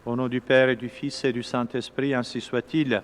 Au nom du Père et du Fils et du Saint-Esprit, ainsi soit-il.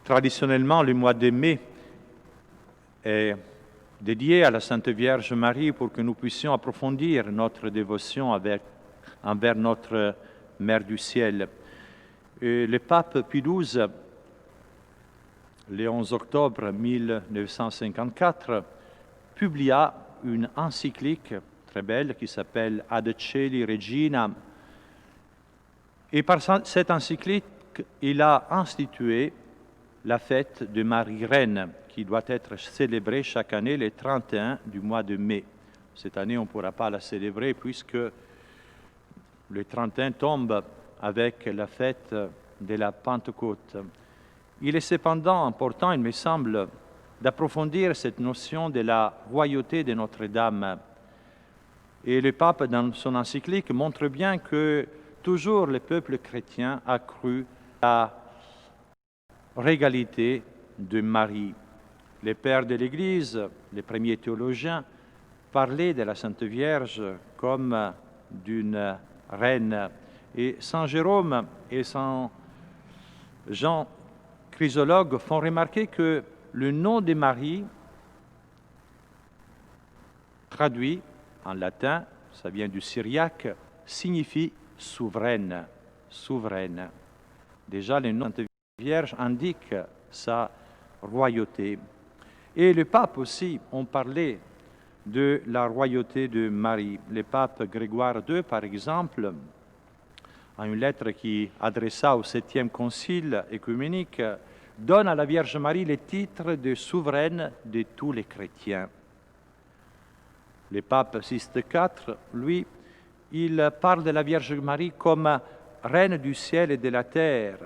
Traditionnellement, le mois de mai est dédié à la Sainte Vierge Marie pour que nous puissions approfondir notre dévotion envers notre Mère du Ciel. Et le pape Pie XII, le 11 octobre 1954, publia une encyclique très belle qui s'appelle Ad Coeli Regina. Et par cette encyclique, il a institué la fête de Marie-Reine, qui doit être célébrée chaque année le 31 du mois de mai. Cette année, on ne pourra pas la célébrer puisque le 31 tombe avec la fête de la Pentecôte. Il est cependant important, il me semble, d'approfondir cette notion de la royauté de Notre-Dame. Et le pape, dans son encyclique, montre bien que toujours le peuple chrétien a cru à la régalité de Marie. Les pères de l'Église, les premiers théologiens, parlaient de la Sainte Vierge comme d'une reine. Et Saint Jérôme et Saint Jean Chrysologue font remarquer que le nom de Marie, traduit en latin, ça vient du syriaque, signifie souveraine, souveraine. Déjà, le nom de Sainte Vierge indique sa royauté. Et le pape aussi ont parlé de la royauté de Marie. Le pape Grégoire II, par exemple, en une lettre qu'il adressa au 7e concile œcuménique, donne à la Vierge Marie le titre de souveraine de tous les chrétiens. Le pape Sixte IV, lui, il parle de la Vierge Marie comme reine du ciel et de la terre,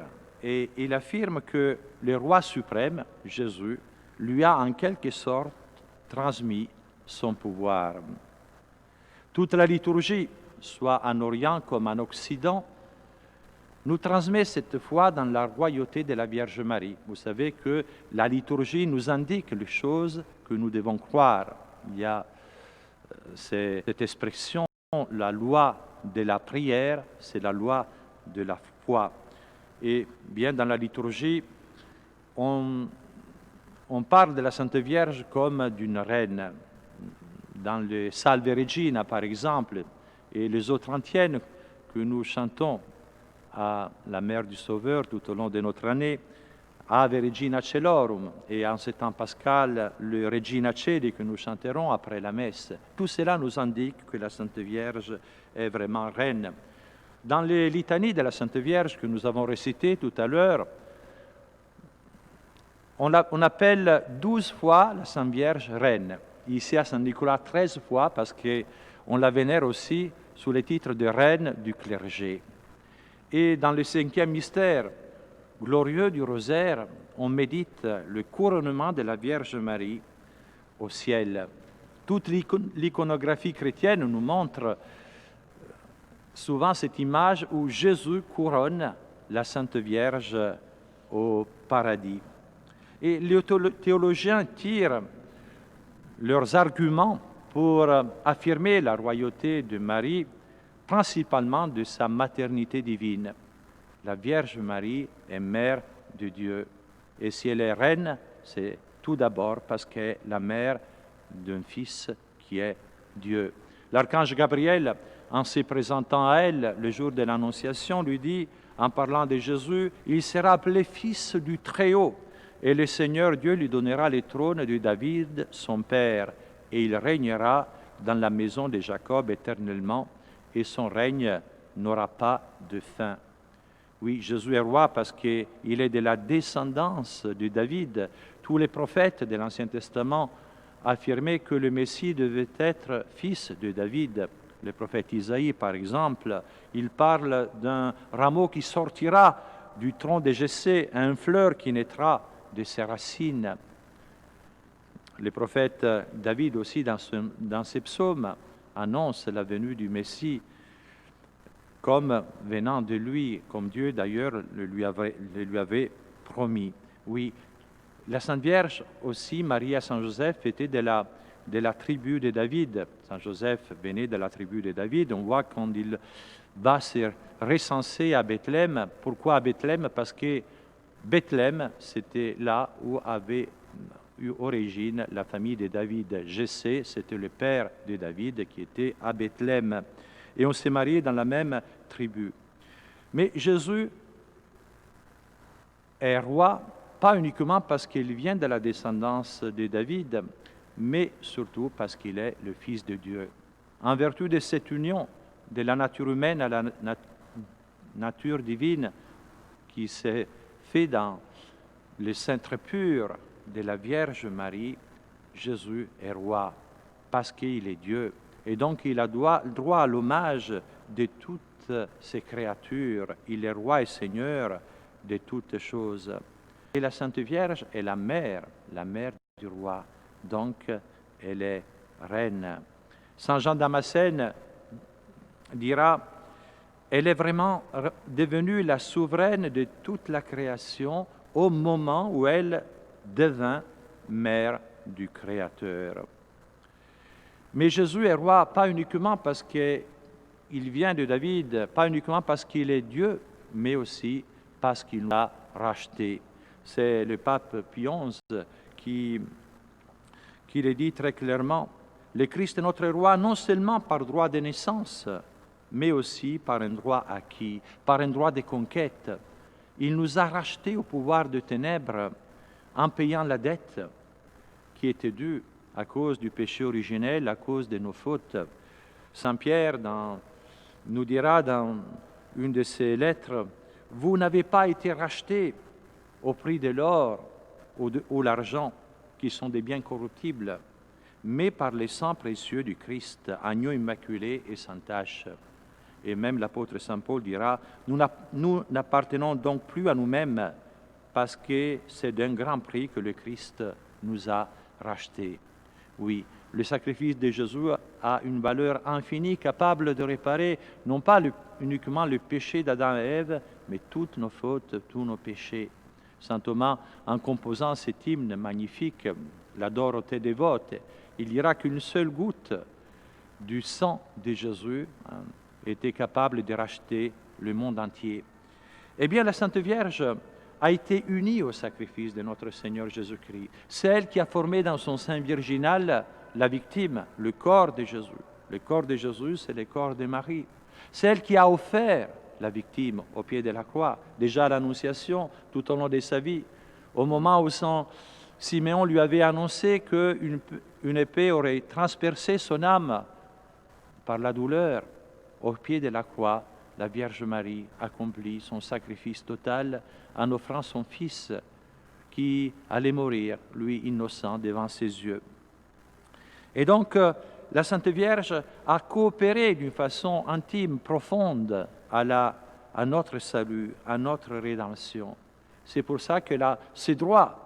et il affirme que le roi suprême, Jésus, lui a en quelque sorte transmis son pouvoir. Toute la liturgie, soit en Orient comme en Occident, nous transmet cette foi dans la royauté de la Vierge Marie. Vous savez que la liturgie nous indique les choses que nous devons croire. Il y a cette expression, la loi de la prière, c'est la loi de la foi. Et bien dans la liturgie, on parle de la Sainte Vierge comme d'une reine. Dans le Salve Regina, par exemple, et les autres antiennes que nous chantons à la Mère du Sauveur tout au long de notre année, Ave Regina Celorum, et en ce temps pascal, le Regina Coeli que nous chanterons après la messe. Tout cela nous indique que la Sainte Vierge est vraiment reine. Dans les litanies de la Sainte Vierge que nous avons récitées tout à l'heure, on appelle 12 fois la Sainte Vierge reine. Ici à Saint-Nicolas, 13 fois, parce qu'on la vénère aussi sous le titre de reine du clergé. Et dans le 5e mystère glorieux du rosaire, on médite le couronnement de la Vierge Marie au ciel. Toute l'iconographie chrétienne nous montre souvent cette image où Jésus couronne la Sainte Vierge au paradis. Et les théologiens tirent leurs arguments pour affirmer la royauté de Marie, principalement de sa maternité divine. La Vierge Marie est mère de Dieu. Et si elle est reine, c'est tout d'abord parce qu'elle est la mère d'un fils qui est Dieu. L'archange Gabriel, en se présentant à elle le jour de l'Annonciation, lui dit, en parlant de Jésus, « Il sera appelé fils du Très-Haut, et le Seigneur Dieu lui donnera le trône de David, son père, et il régnera dans la maison de Jacob éternellement, et son règne n'aura pas de fin. » Oui, Jésus est roi parce qu'il est de la descendance de David. Tous les prophètes de l'Ancien Testament affirmaient que le Messie devait être fils de David. Le prophète Isaïe, par exemple, il parle d'un rameau qui sortira du tronc de Jessé, une fleur qui naîtra de ses racines. Le prophète David aussi, dans ses psaumes, annonce la venue du Messie comme venant de lui, comme Dieu d'ailleurs le lui avait promis. Oui, la Sainte Vierge aussi, Marie et Saint Joseph, était de la tribu de David. Saint Joseph venait de la tribu de David. On voit quand il va se recenser à Bethléem. Pourquoi à Bethléem? Parce que Bethléem, c'était là où avait eu origine la famille de David. Jessé, c'était le père de David qui était à Bethléem. Et on s'est mariés dans la même tribu. Mais Jésus est roi, pas uniquement parce qu'il vient de la descendance de David, mais surtout parce qu'il est le Fils de Dieu. En vertu de cette union de la nature humaine à la nature divine qui s'est faite dans le centre pur de la Vierge Marie, Jésus est roi parce qu'il est Dieu. Et donc il a droit à l'hommage de toutes ces créatures. Il est roi et seigneur de toutes choses. Et la Sainte Vierge est la mère du roi. Donc elle est reine. Saint Jean Damascène dira, elle est vraiment devenue la souveraine de toute la création au moment où elle devint mère du Créateur. Mais Jésus est roi pas uniquement parce qu'il vient de David, pas uniquement parce qu'il est Dieu, mais aussi parce qu'il nous a rachetés. C'est le pape Pie XI qui le dit très clairement. Le Christ est notre roi non seulement par droit de naissance, mais aussi par un droit acquis, par un droit de conquête. Il nous a rachetés au pouvoir de ténèbres en payant la dette qui était due à cause du péché originel, à cause de nos fautes. Saint Pierre nous dira dans une de ses lettres, « Vous n'avez pas été rachetés au prix de l'or ou l'argent, qui sont des biens corruptibles, mais par le sang précieux du Christ, agneau immaculé et sans tache. » Et même l'apôtre Saint Paul dira, « Nous n'appartenons donc plus à nous-mêmes, parce que c'est d'un grand prix que le Christ nous a rachetés. » Oui, le sacrifice de Jésus a une valeur infinie, capable de réparer non pas uniquement le péché d'Adam et Ève, mais toutes nos fautes, tous nos péchés. Saint Thomas, en composant cet hymne magnifique, la Dorothée dévote, il dira qu'une seule goutte du sang de Jésus était capable de racheter le monde entier. Eh bien, la Sainte Vierge a été unie au sacrifice de notre Seigneur Jésus-Christ. C'est elle qui a formé dans son sein virginal la victime, le corps de Jésus. Le corps de Jésus, c'est le corps de Marie. C'est elle qui a offert la victime au pied de la croix, déjà à l'Annonciation, tout au long de sa vie. Au moment où Siméon lui avait annoncé qu'une épée aurait transpercé son âme par la douleur, au pied de la croix, la Vierge Marie accomplit son sacrifice total en offrant son Fils qui allait mourir, lui innocent, devant ses yeux. Et donc, la Sainte Vierge a coopéré d'une façon intime, profonde à notre salut, à notre rédemption. C'est pour ça qu'elle a ses droits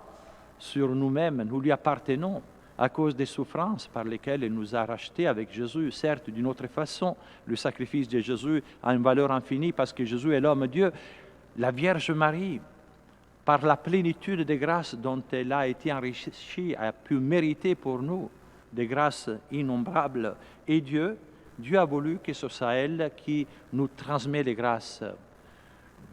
sur nous-mêmes, nous lui appartenons à cause des souffrances par lesquelles elle nous a rachetés avec Jésus. Certes, d'une autre façon, le sacrifice de Jésus a une valeur infinie parce que Jésus est l'homme Dieu. La Vierge Marie, par la plénitude des grâces dont elle a été enrichie, a pu mériter pour nous des grâces innombrables. Et Dieu a voulu que ce soit elle qui nous transmet les grâces.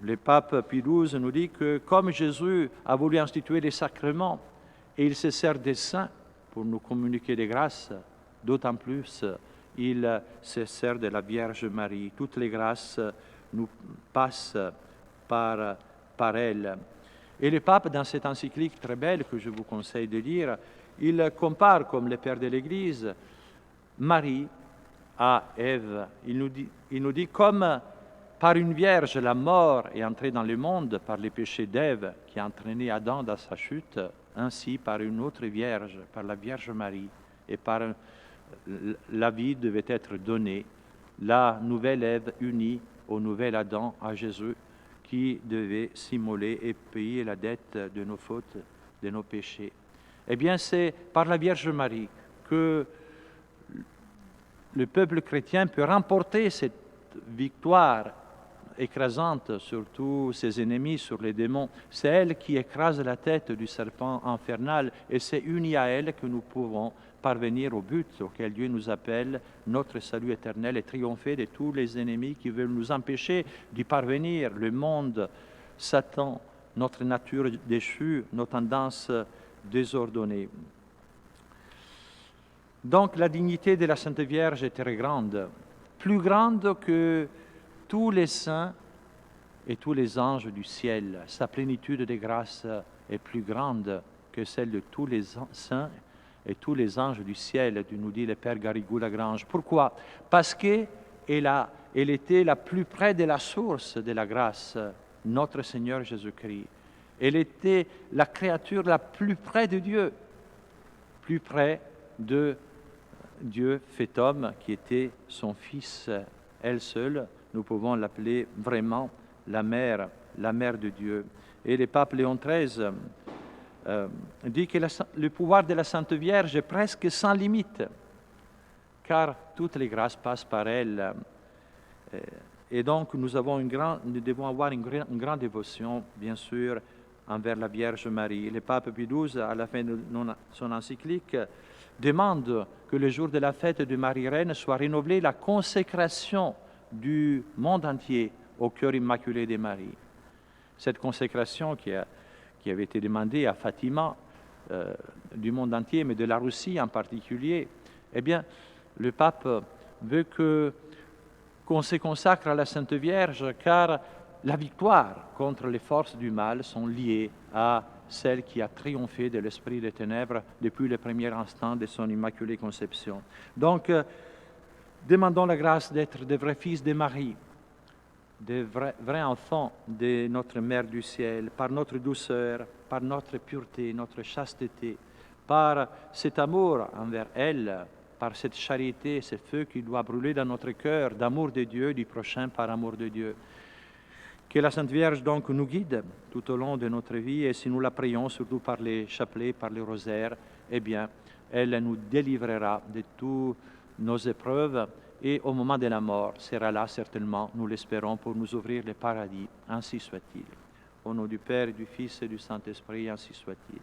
Le pape Pie XII nous dit que comme Jésus a voulu instituer les sacrements et il se sert des saints pour nous communiquer des grâces, d'autant plus il se sert de la Vierge Marie. Toutes les grâces nous passent par elle. Et le pape, dans cette encyclique très belle que je vous conseille de lire, il compare, comme le père de l'Église, Marie à Ève. Il nous dit comme par une vierge la mort est entrée dans le monde par les péchés d'Ève qui a entraîné Adam dans sa chute, ainsi par une autre vierge, par la Vierge Marie, et par la vie devait être donnée, la nouvelle Ève unie au nouvel Adam, à Jésus, qui devait s'immoler et payer la dette de nos fautes, de nos péchés. Eh bien, c'est par la Vierge Marie que le peuple chrétien peut remporter cette victoire écrasante sur tous ses ennemis, sur les démons. C'est elle qui écrase la tête du serpent infernal et c'est uni à elle que nous pouvons parvenir au but auquel Dieu nous appelle, notre salut éternel, et triompher de tous les ennemis qui veulent nous empêcher d'y parvenir, le monde, Satan, notre nature déchue, nos tendances désordonnées. Donc la dignité de la Sainte Vierge est très grande, plus grande que tous les saints et tous les anges du ciel. Sa plénitude de grâce est plus grande que celle de tous les saints et tous les anges du ciel, nous dit le Père Garrigou-Lagrange. Pourquoi? Parce qu'elle était la plus près de la source de la grâce, notre Seigneur Jésus-Christ. Elle était la créature la plus près de Dieu, plus près de Dieu fait homme, qui était son Fils. Elle seule, nous pouvons l'appeler vraiment la mère de Dieu. Et le pape Léon XIII dit que le pouvoir de la Sainte Vierge est presque sans limite, car toutes les grâces passent par elle. Et donc nous devons avoir une grande dévotion, bien sûr, envers la Vierge Marie. Le pape Pie XII, à la fin de son encyclique, demande que le jour de la fête de Marie-Reine soit renouvelée la consécration du monde entier au cœur immaculé de Marie. Cette consécration qui avait été demandée à Fatima, du monde entier, mais de la Russie en particulier, eh bien, le pape veut qu'on se consacre à la Sainte Vierge, car la victoire contre les forces du mal sont liées à celle qui a triomphé de l'esprit des ténèbres depuis le premier instant de son Immaculée Conception. Donc, demandons la grâce d'être de vrais fils de Marie, de vrais enfants de notre Mère du ciel, par notre douceur, par notre pureté, notre chasteté, par cet amour envers elle, par cette charité, ce feu qui doit brûler dans notre cœur, d'amour de Dieu, du prochain par amour de Dieu. Que la Sainte Vierge donc nous guide tout au long de notre vie, et si nous la prions, surtout par les chapelets, par les rosaires, eh bien, elle nous délivrera de toutes nos épreuves, et au moment de la mort, sera là certainement, nous l'espérons, pour nous ouvrir le paradis. Ainsi soit-il. Au nom du Père, du Fils et du Saint-Esprit, ainsi soit-il.